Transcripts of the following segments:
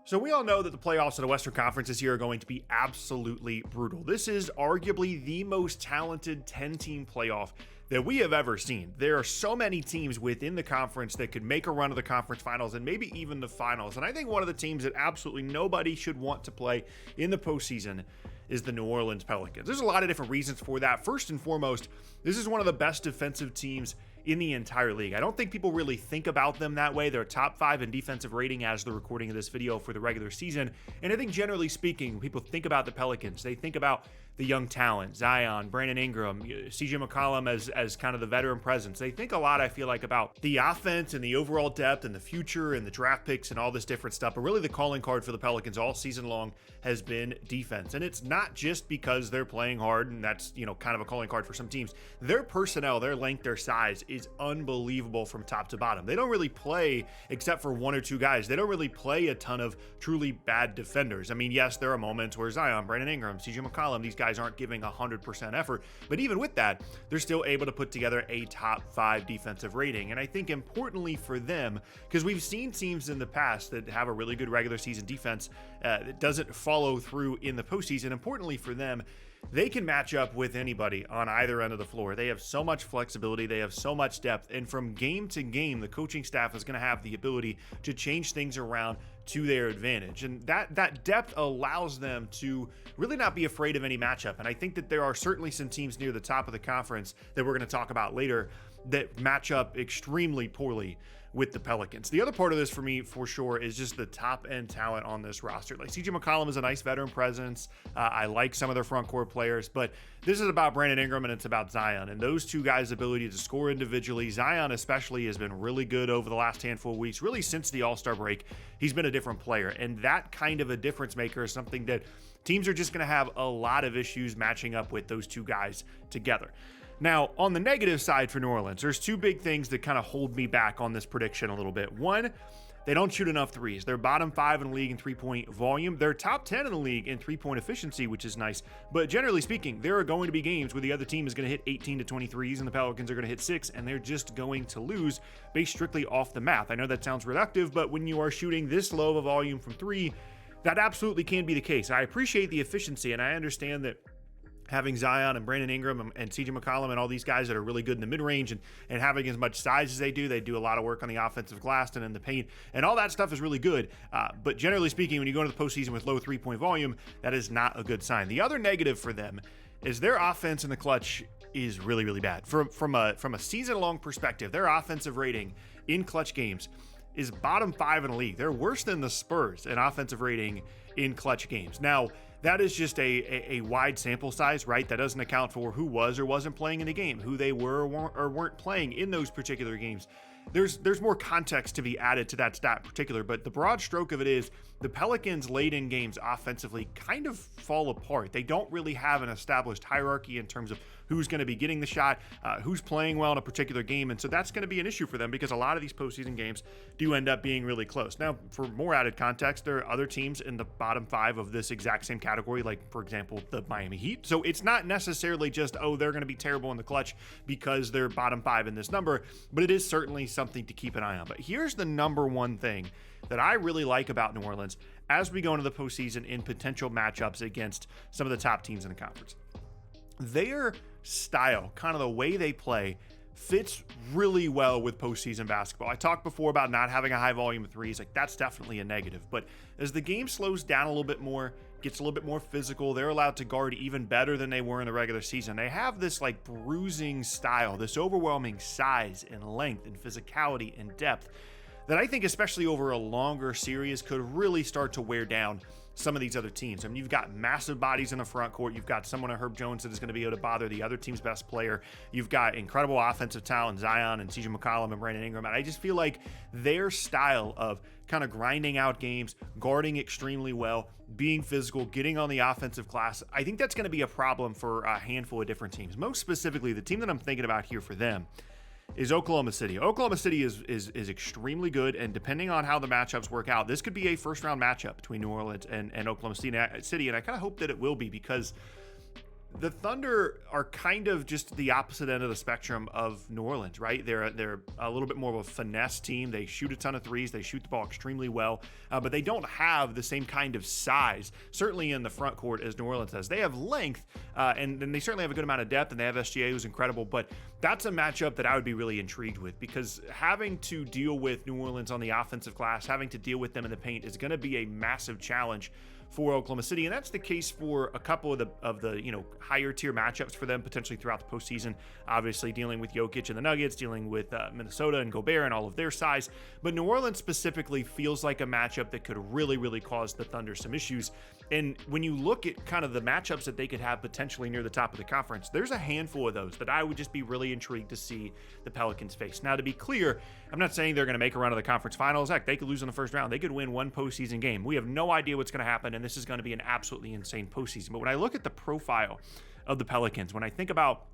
So we all know that the playoffs of the Western Conference this year are going to be absolutely brutal. This is arguably the most talented 10-team playoff that we have ever seen. There are so many teams within the conference that could make a run of the conference finals and maybe even the finals. And I think one of the teams that absolutely nobody should want to play in the postseason is the New Orleans Pelicans. There's a lot of different reasons for that. First and foremost, this is one of the best defensive teams in the entire league. I don't think people really think about them that way. They're top 5 in defensive rating as the recording of this video for the regular season. And I think generally speaking, when people think about the Pelicans, they think about the young talent, Zion, Brandon Ingram, CJ McCollum as kind of the veteran presence. They think a lot, I feel like, about the offense and the overall depth and the future and the draft picks and all this different stuff. But really the calling card for the Pelicans all season long has been defense. And it's not just because they're playing hard and that's, kind of a calling card for some teams. Their personnel, their length, their size is unbelievable from top to bottom. They don't really play, except for one or two guys, they don't really play a ton of truly bad defenders. I mean, yes, there are moments where Zion, Brandon Ingram, CJ McCollum, these guys aren't giving 100% effort, but even with that, they're still able to put together a top 5 defensive rating. And I think importantly for them, because we've seen teams in the past that have a really good regular season defense that doesn't follow through in the postseason, importantly for them, they can match up with anybody on either end of the floor. They have so much flexibility, they have so much depth, and from game to game, the coaching staff is going to have the ability to change things around to their advantage. And that depth allows them to really not be afraid of any matchup. And I think that there are certainly some teams near the top of the conference that we're going to talk about later that match up extremely poorly with the Pelicans. The other part of this for me, for sure, is just the top end talent on this roster. Like CJ McCollum is a nice veteran presence. I like some of their front court players, but this is about Brandon Ingram and it's about Zion. And those two guys' ability to score individually, Zion especially has been really good over the last handful of weeks, really since the All-Star break. He's been a different player. And that kind of a difference maker is something that teams are just going to have a lot of issues matching up with those two guys together. Now, on the negative side for New Orleans, there's two big things that kind of hold me back on this prediction a little bit. One, they don't shoot enough threes. They're bottom 5 in the league in three-point volume. They're top 10 in the league in three-point efficiency, which is nice. But generally speaking, there are going to be games where the other team is going to hit 18 to 23s and the Pelicans are going to hit 6, and they're just going to lose based strictly off the math. I know that sounds reductive, but when you are shooting this low of a volume from 3, that absolutely can be the case. I appreciate the efficiency, and I understand that having Zion and Brandon Ingram and CJ McCollum and all these guys that are really good in the mid-range and having as much size as they do a lot of work on the offensive glass and in the paint, and all that stuff is really good. But generally speaking, when you go into the postseason with low three-point volume, that is not a good sign. The other negative for them is their offense in the clutch is really, really bad. From a season-long perspective, their offensive rating in clutch games is bottom 5 in the league. They're worse than the Spurs in offensive rating in clutch games. Now, that is just a wide sample size, right? That doesn't account for who was or wasn't playing in the game, who they were or weren't playing in those particular games. There's more context to be added to that stat in particular, but the broad stroke of it is the Pelicans late in games offensively kind of fall apart. They don't really have an established hierarchy in terms of who's going to be getting the shot, who's playing well in a particular game. And so that's going to be an issue for them because a lot of these postseason games do end up being really close. Now, for more added context, there are other teams in the bottom 5 of this exact same category, like, for example, the Miami Heat. So it's not necessarily just, they're going to be terrible in the clutch because they're bottom 5 in this number, but it is certainly something to keep an eye on. But here's the number one thing that I really like about New Orleans as we go into the postseason in potential matchups against some of the top teams in the conference. Their style, kind of the way they play, fits really well with postseason basketball. I talked before about not having a high volume of threes. Like, that's definitely a negative. But as the game slows down a little bit more, gets a little bit more physical, they're allowed to guard even better than they were in the regular season. They have this like bruising style, this overwhelming size and length and physicality and depth that I think, especially over a longer series, could really start to wear down some of these other teams. I mean, you've got massive bodies in the front court. You've got someone like Herb Jones that is going to be able to bother the other team's best player. You've got incredible offensive talent, Zion and CJ McCollum and Brandon Ingram. And I just feel like their style of kind of grinding out games, guarding extremely well, being physical, getting on the offensive glass, I think that's going to be a problem for a handful of different teams. Most specifically, the team that I'm thinking about here for them is Oklahoma City. Oklahoma City is extremely good, and depending on how the matchups work out, this could be a first-round matchup between New Orleans and Oklahoma City, and I kind of hope that it will be, because The Thunder are kind of just the opposite end of the spectrum of New Orleans, right? They're a little bit more of a finesse team. They shoot a ton of threes. They shoot the ball extremely well, but they don't have the same kind of size, certainly in the front court, as New Orleans does. They have length, and they certainly have a good amount of depth, and they have SGA, who's incredible, but that's a matchup that I would be really intrigued with, because having to deal with New Orleans on the offensive glass, having to deal with them in the paint is going to be a massive challenge for Oklahoma City, and that's the case for a couple of the higher tier matchups for them potentially throughout the postseason. Obviously, dealing with Jokic and the Nuggets, dealing with Minnesota and Gobert and all of their size, but New Orleans specifically feels like a matchup that could really cause the Thunder some issues. And when you look at kind of the matchups that they could have potentially near the top of the conference, there's a handful of those that I would just be really intrigued to see the Pelicans face. Now, to be clear, I'm not saying they're going to make a run of the conference finals. Heck, they could lose in the first round. They could win one postseason game. We have no idea what's going to happen, and this is going to be an absolutely insane postseason. But when I look at the profile of the Pelicans, when I think about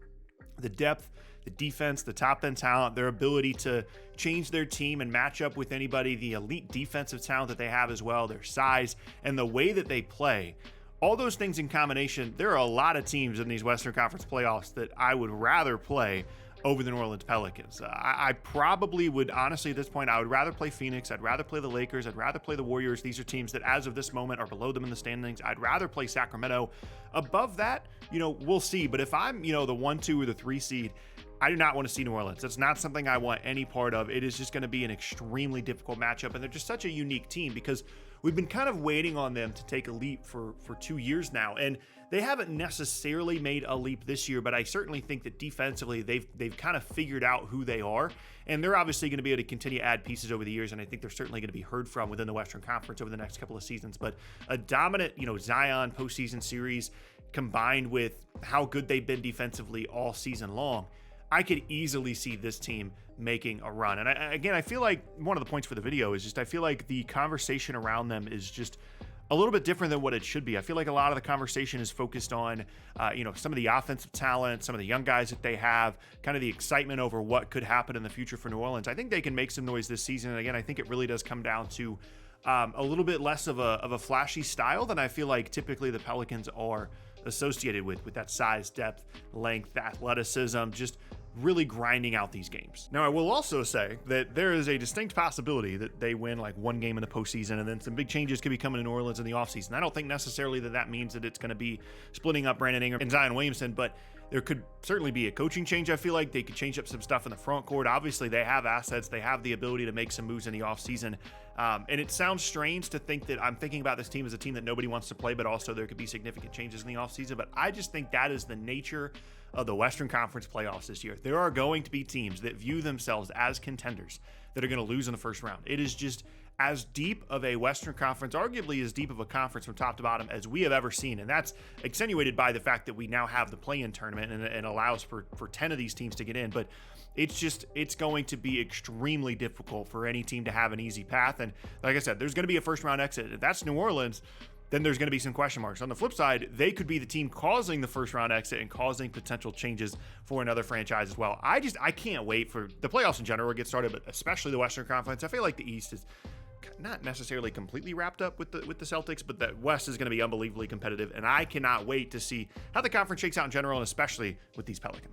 the depth, the defense, the top end talent, their ability to change their team and match up with anybody, the elite defensive talent that they have as well, their size, and the way that they play, all those things in combination, there are a lot of teams in these Western Conference playoffs that I would rather play over the New Orleans Pelicans. I probably would, honestly, at this point, I would rather play Phoenix. I'd rather play the Lakers. I'd rather play the Warriors. These are teams that, as of this moment, are below them in the standings. I'd rather play Sacramento. Above that, we'll see. But if I'm, the 1, 2, or the 3 seed, I do not want to see New Orleans. That's not something I want any part of. It is just going to be an extremely difficult matchup, and they're just such a unique team because we've been kind of waiting on them to take a leap for 2 years now, and they haven't necessarily made a leap this year, but I certainly think that defensively they've kind of figured out who they are, and they're obviously going to be able to continue to add pieces over the years, and I think they're certainly going to be heard from within the Western Conference over the next couple of seasons. But a dominant, Zion postseason series combined with how good they've been defensively all season long, I could easily see this team making a run. And I feel like one of the points for the video is just I feel like the conversation around them is just a little bit different than what it should be. I feel like a lot of the conversation is focused on, some of the offensive talent, some of the young guys that they have, kind of the excitement over what could happen in the future for New Orleans. I think they can make some noise this season. And again, I think it really does come down to a little bit less of a flashy style than I feel like typically the Pelicans are associated with that size, depth, length, athleticism, just really grinding out these games. Now, I will also say that there is a distinct possibility that they win like one game in the postseason, and then some big changes could be coming to New Orleans in the offseason. I don't think necessarily that means that it's going to be splitting up Brandon Ingram and Zion Williamson, but there could certainly be a coaching change. I feel like they could change up some stuff in the front court. Obviously, they have assets. They have the ability to make some moves in the offseason. And it sounds strange to think that I'm thinking about this team as a team that nobody wants to play, but also there could be significant changes in the offseason. But I just think that is the nature of the Western Conference playoffs this year. There are going to be teams that view themselves as contenders that are going to lose in the first round. It is just as deep of a Western Conference, arguably as deep of a conference from top to bottom as we have ever seen. And that's accentuated by the fact that we now have the play-in tournament and allows for 10 of these teams to get in. But it's going to be extremely difficult for any team to have an easy path. And like I said, there's going to be a first round exit. If that's New Orleans, then there's going to be some question marks. On the flip side, they could be the team causing the first round exit and causing potential changes for another franchise as well. I can't wait for the playoffs in general to get started, but especially the Western Conference. I feel like the East is not necessarily completely wrapped up with the Celtics, but the West is going to be unbelievably competitive, and I cannot wait to see how the conference shakes out in general, and especially with these Pelicans.